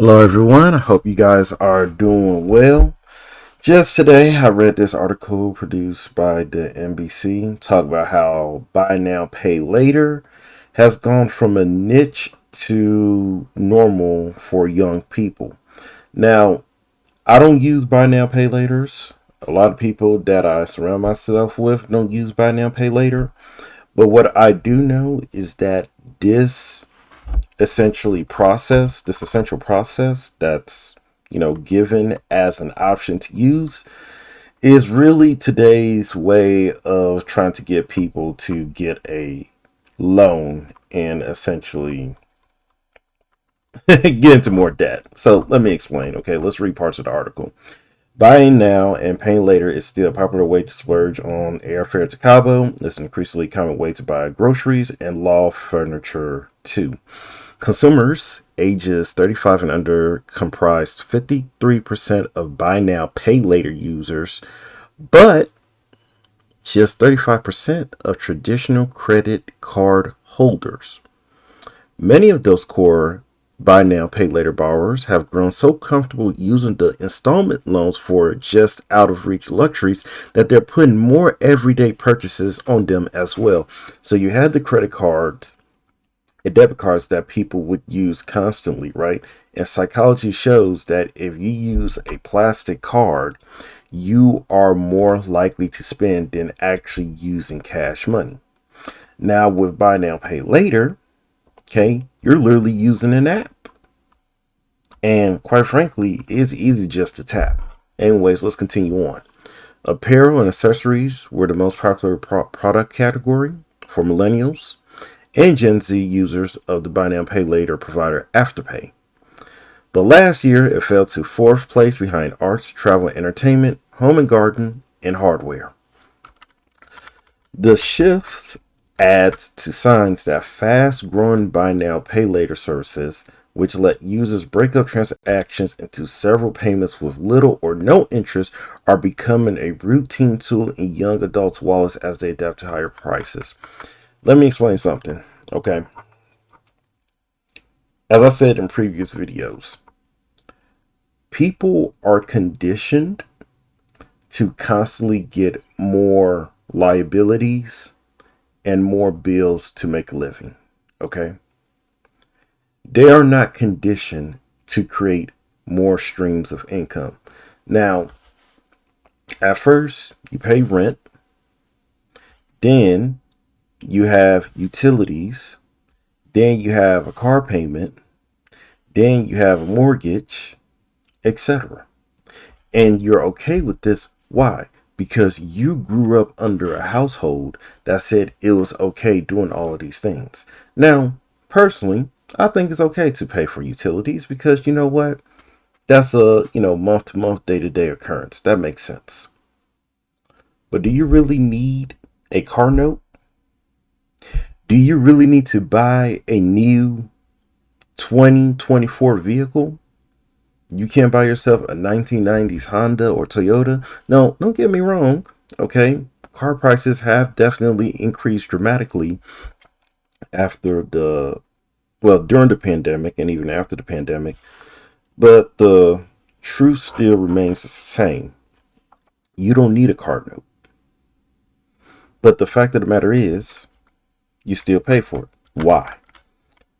Hello, everyone. I hope you guys are doing well. Just today, I read this article produced by the NBC talk about how buy now, pay later has gone from a niche to normal for young people. Now, I don't use buy now, pay laters. A lot of people that I surround myself with don't use buy now, pay later. But what I do know is that this this essential process that's given as an option to use is really today's way of trying to get people to get a loan and essentially get into more debt. So let me explain. Okay, let's read parts of the article. Buying now and paying later is still a popular way to splurge on airfare to Cabo. It's an increasingly common way to buy groceries and law furniture too. Consumers ages 35 and under comprised 53% of buy now, pay later users, but just 35% of traditional credit card holders. Many of those core buy now, pay later borrowers have grown so comfortable using the installment loans for just out of reach luxuries that they're putting more everyday purchases on them as well. So you had the credit cards and debit cards that people would use constantly, right? And psychology shows that if you use a plastic card, you are more likely to spend than actually using cash money. Now, with buy now, pay later, okay, you're literally using an app. And quite frankly, it's easy just to tap. Anyways, let's continue on. Apparel and accessories were the most popular product category for millennials and Gen Z users of the buy now pay later provider Afterpay. But last year it fell to fourth place behind arts, travel and entertainment, home and garden, and hardware. The shift adds to signs that fast growing buy now pay later services, which let users break up transactions into several payments with little or no interest, are becoming a routine tool in young adults' wallets as they adapt to higher prices. Let me explain something, okay? As I said in previous videos, people are conditioned to constantly get more liabilities and more bills to make a living, okay? They are not conditioned to create more streams of income. Now, at first, you pay rent, then you have utilities, then you have a car payment, then you have a mortgage, etc. And you're okay with this. Why? Because you grew up under a household that said it was okay doing all of these things. Now, personally, I think it's okay to pay for utilities because you know what? That's a, month to month, day to day occurrence. That makes sense. But do you really need a car note? Do you really need to buy a new 2024 vehicle? You can't buy yourself a 1990s Honda or Toyota. No, don't get me wrong. Okay. Car prices have definitely increased dramatically during the pandemic and even after the pandemic. But the truth still remains the same. You don't need a car note. But the fact of the matter is, you still pay for it. Why?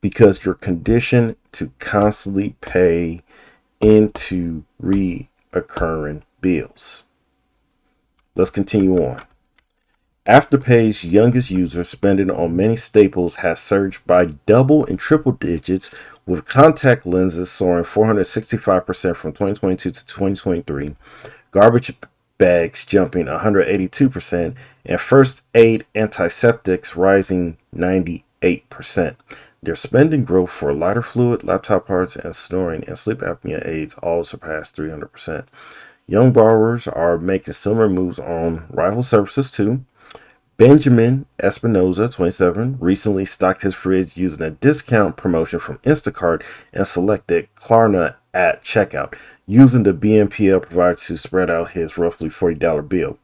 Because you're conditioned to constantly pay into reoccurring bills. Let's continue on. Afterpay's youngest users spending on many staples has surged by double and triple digits, with contact lenses soaring 465% from 2022 to 2023, garbage bags jumping 182%, and first aid antiseptics rising 98%. Their spending growth for lighter fluid, laptop parts, and snoring and sleep apnea aids all surpassed 300%. Young borrowers are making similar moves on rival services too. Benjamin Espinoza, 27, recently stocked his fridge using a discount promotion from Instacart and selected Klarna at checkout, using the BNPL provider to spread out his roughly $40 bill.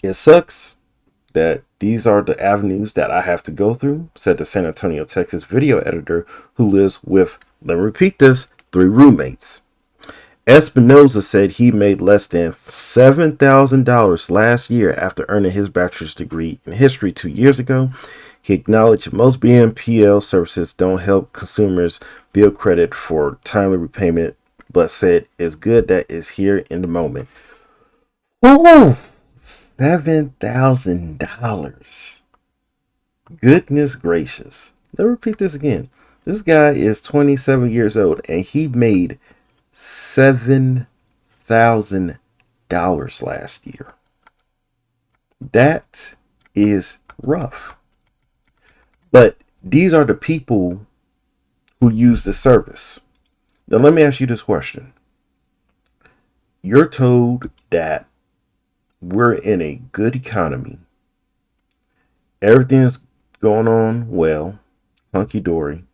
It sucks that these are the avenues that I have to go through, said the San Antonio, Texas video editor who lives with Let me repeat this. 3 roommates. Espinoza said he made less than $7,000 last year after earning his bachelor's degree in history 2 years ago. He acknowledged most BNPL services don't help consumers build credit for timely repayment, but said it's good that it's here in the moment. Woo! $7,000. Goodness gracious. Let me repeat this again. This guy is 27 years old and he made $7,000 last year. That is rough. But these are the people who use the service. Now, let me ask you this question. You're told that we're in a good economy. Everything is going on well, hunky dory,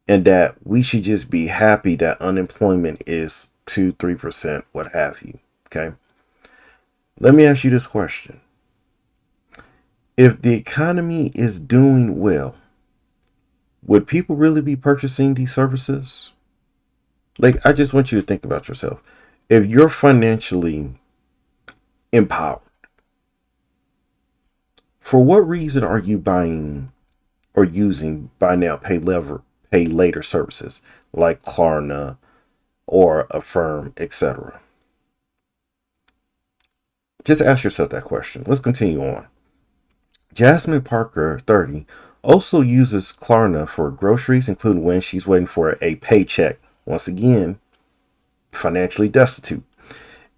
and that we should just be happy that unemployment is 2-3%, what have you. Okay. Let me ask you this question. If the economy is doing well, would people really be purchasing these services? Like, I just want you to think about yourself. If you're financially empowered, for what reason are you buying or using buy now, pay later services like Klarna or Affirm, etc.? Just ask yourself that question. Let's continue on. Jasmine Parker, 30, also uses Klarna for groceries, including when she's waiting for a paycheck. Once again, financially destitute.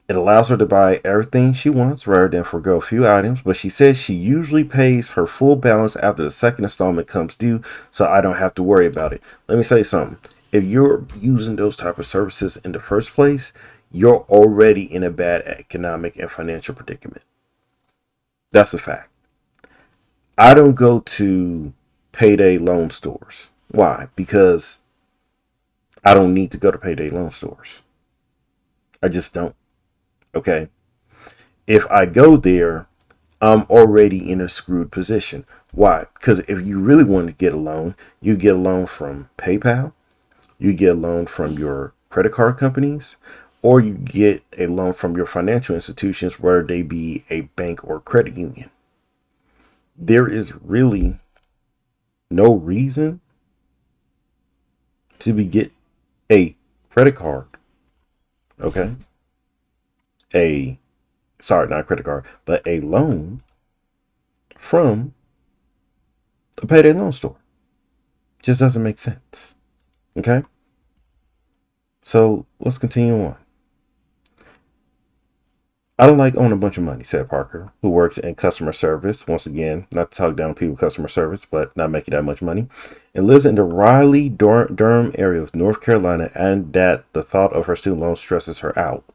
It allows her to buy everything she wants rather than forgo a few items, but she says she usually pays her full balance after the second installment comes due, so I don't have to worry about it. Let me say something. If you're using those type of services in the first place, you're already in a bad economic and financial predicament. That's a fact. I don't go to payday loan stores. Why? Because I don't need to go to payday loan stores. I just don't. Okay. If I go there, I'm already in a screwed position. Why? Because if you really want to get a loan, you get a loan from PayPal, you get a loan from your credit card companies, or you get a loan from your financial institutions, whether they be a bank or credit union. There is really no reason to get a credit card. Okay. A sorry, not a credit card, but a loan from a payday loan store. Just doesn't make sense. Okay? So let's continue on. I don't like owning a bunch of money, said Parker, who works in customer service. Once again, not to talk down people customer service, but not making that much money. And lives in the Raleigh-Durham area of North Carolina, and that the thought of her student loan stresses her out.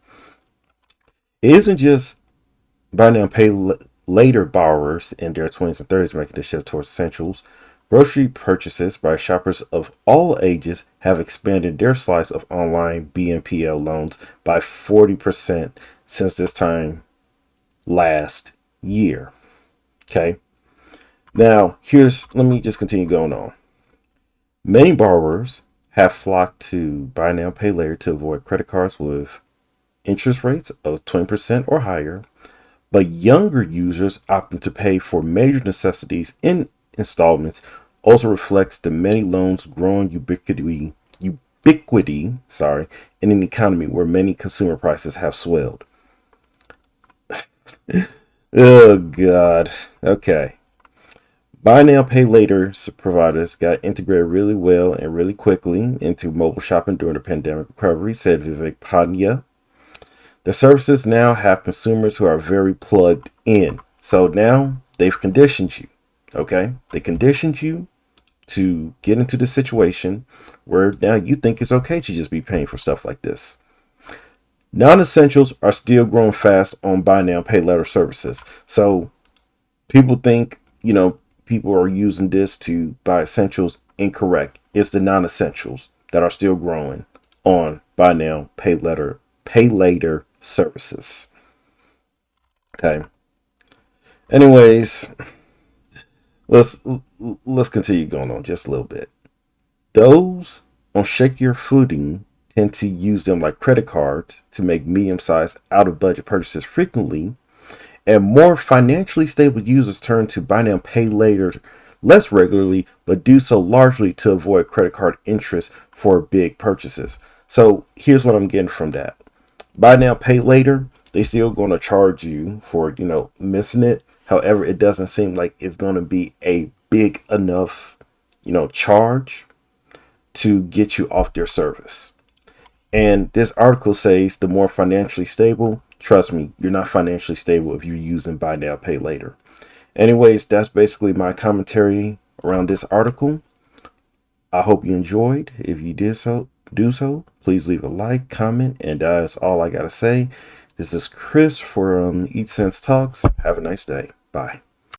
It isn't just buy now, pay later borrowers in their 20s and 30s making the shift towards essentials. Grocery purchases by shoppers of all ages have expanded their slice of online BNPL loans by 40% since this time last year. Okay. Now, let me just continue going on. Many borrowers have flocked to buy now, pay later to avoid credit cards with interest rates of 20% or higher, but younger users opting to pay for major necessities in installments also reflects the many loans growing ubiquity in an economy where many consumer prices have swelled. Oh God. Okay. Buy now, pay later providers got integrated really well and really quickly into mobile shopping during the pandemic recovery, said Vivek Pandya. The services now have consumers who are very plugged in. So now they've conditioned you. Okay? They conditioned you to get into the situation where now you think it's okay to just be paying for stuff like this. Non-essentials are still growing fast on buy now, pay later services. So people think, people are using this to buy essentials. Incorrect. It's the non-essentials that are still growing on buy now, pay later services. Okay. Anyways, let's continue going on just a little bit. Those on shakier footing tend to use them like credit cards to make medium-sized out-of-budget purchases frequently, and more financially stable users turn to buy now pay later less regularly, but do so largely to avoid credit card interest for big purchases. So here's what I'm getting from that. Buy now pay later, they still going to charge you for, missing it. However, it doesn't seem like it's going to be a big enough, charge to get you off their service. And this article says the more financially stable, trust me, you're not financially stable if you're using buy now, pay later. Anyways, that's basically my commentary around this article. I hope you enjoyed. If you did so, do so. Please leave a like, comment, and that's all I gotta say. This is Chris from Eat Sense Talks. Have a nice day. Bye.